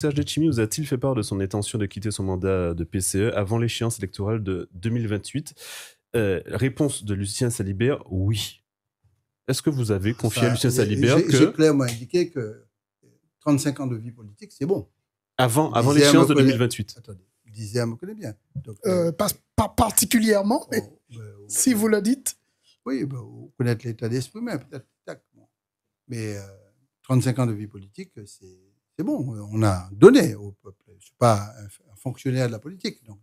Serge Letchimy vous a-t-il fait part de son intention de quitter son mandat de PCE avant l'échéance électorale de 2028? Réponse de Lucien Salibert, oui. Est-ce que vous avez confié à Lucien Salibert que... J'ai clairement indiqué que 35 ans de vie politique, c'est bon. Avant l'échéance de 2028. Attendez, Lisea me connaît bien. Donc, pas particulièrement, mais si vous le dites. Oui, vous connaissez l'état d'esprit, mais peut-être. Mais 35 ans de vie politique, c'est bon. On a donné au peuple. Je ne suis pas un fonctionnaire de la politique. Donc,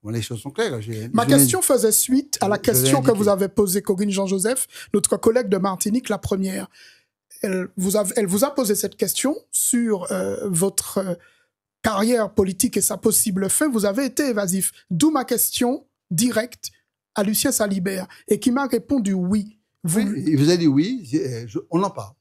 les choses sont claires. Ma question faisait suite à la question que vous avez posée, Corinne Jean-Joseph, notre collègue de Martinique, la première. Elle vous a posé cette question sur votre carrière politique et sa possible fin. Vous avez été évasif. D'où ma question directe à Lucien Salibert et qui m'a répondu oui. Il vous a dit oui, on en parle.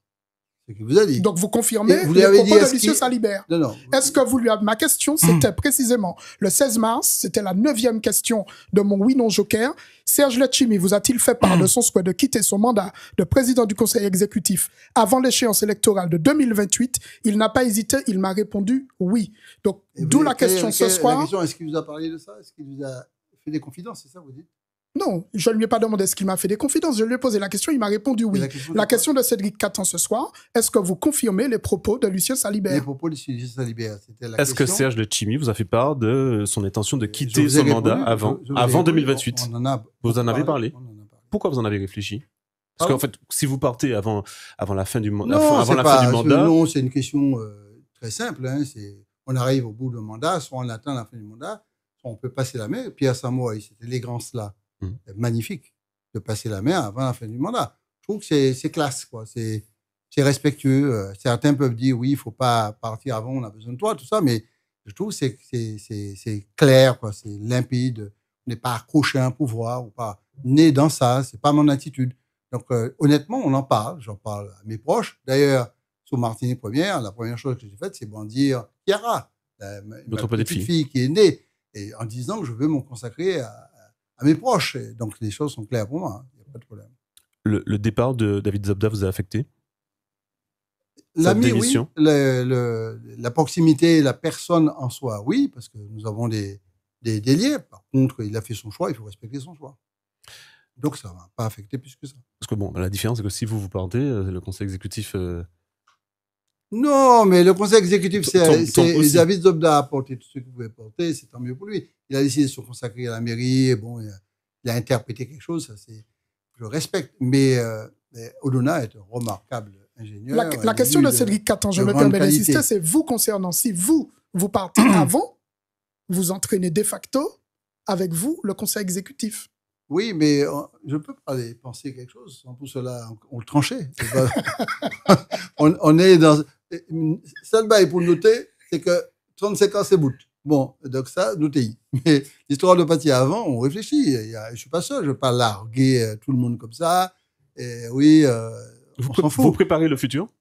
C'est ce qu'il vous a dit. Donc vous confirmez les propos de Lucien Salibert. Non. Est-ce que vous lui avez... Ma question, c'était précisément le 16 mars, c'était la 9e question de mon oui-non-joker. Serge Letchimy vous a-t-il fait part de son souhait de quitter son mandat de président du conseil exécutif avant l'échéance électorale de 2028? Il n'a pas hésité, il m'a répondu oui. Donc, d'où la question ce soir. La question, est-ce qu'il vous a parlé de ça? Est-ce qu'il vous a fait des confidences? C'est ça, vous dites? Non, je ne lui ai pas demandé ce qu'il m'a fait des confidences. Je lui ai posé la question, il m'a répondu oui. La question de Cédric Catan ce soir, est-ce que vous confirmez les propos de Lucien Salibert? Les propos de Lucien Salibert, c'était la question. Est-ce que Serge Letchimy vous a fait part de son intention de quitter son mandat avant 2028? Vous en avez parlé? Pourquoi vous en avez réfléchi? Parce qu'en fait, si vous partez avant la fin du mandat... Non, c'est une question très simple. Hein, on arrive au bout du mandat, soit on attend la fin du mandat, soit on peut passer la main. Pierre Samoa, c'était l'élégance là. Magnifique de passer la main avant la fin du mandat. Je trouve que c'est classe, quoi. C'est respectueux. Certains peuvent dire oui, il faut pas partir avant, on a besoin de toi, tout ça, mais je trouve que c'est clair, quoi. C'est limpide. On n'est pas accroché à un pouvoir ou pas né dans ça. C'est pas mon attitude. Donc honnêtement, on en parle. J'en parle à mes proches. D'ailleurs, sur Martinique Première, la première chose que j'ai faite, c'est brandir Chiara, ma petite fille qui est née, et en disant que je veux me consacrer à mes proches. Donc, les choses sont claires pour moi. Il n'y a pas de problème. Le départ de David Zabda vous a affecté? L'ami, oui. La proximité, la personne en soi, oui, parce que nous avons des liens. Par contre, il a fait son choix, il faut respecter son choix. Donc, ça ne m'a pas affecté plus que ça. Parce que bon, la différence, c'est que si vous partez, le conseil exécutif... Non, mais le conseil exécutif, c'est David Zabda a apporté tout ce qu'il pouvait porter, c'est tant mieux pour lui. Il a décidé de se consacrer à la mairie, et bon, il a interprété quelque chose, ça je respecte. Mais Odona est un remarquable ingénieur. La question de Cédric Catan, je me permets d'insister, c'est vous concernant. Si vous partez avant, vous entraînez de facto avec vous le conseil exécutif. Oui, mais je peux pas aller penser quelque chose. Pour cela, on le tranchait. On est dans... Ça, pour noter, c'est que 35 ans, c'est bout. Bon, donc ça, notez-y. Mais l'histoire de partir avant, on réfléchit. Je suis pas seul, je ne vais pas larguer tout le monde comme ça. Et oui, on s'en fout. Vous préparez le futur?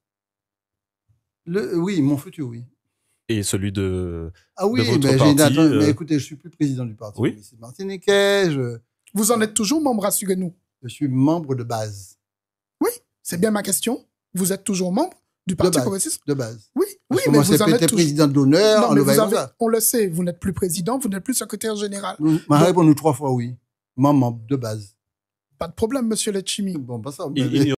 Oui, mon futur, oui. Et celui de votre parti mais écoutez, je suis plus président du parti. Oui. C'est martiniquais. Vous en êtes toujours membre, rassurez-nous. Je suis membre de base. Oui, c'est bien ma question. Vous êtes toujours membre du Parti progressiste? De base. Oui, parce que mais moi, vous êtes toujours président d'honneur. On le sait, vous n'êtes plus président, vous n'êtes plus secrétaire général. Ma réponse, 3 fois oui. Membre de base. Pas de problème, monsieur Letchimy. Bon, pas ça.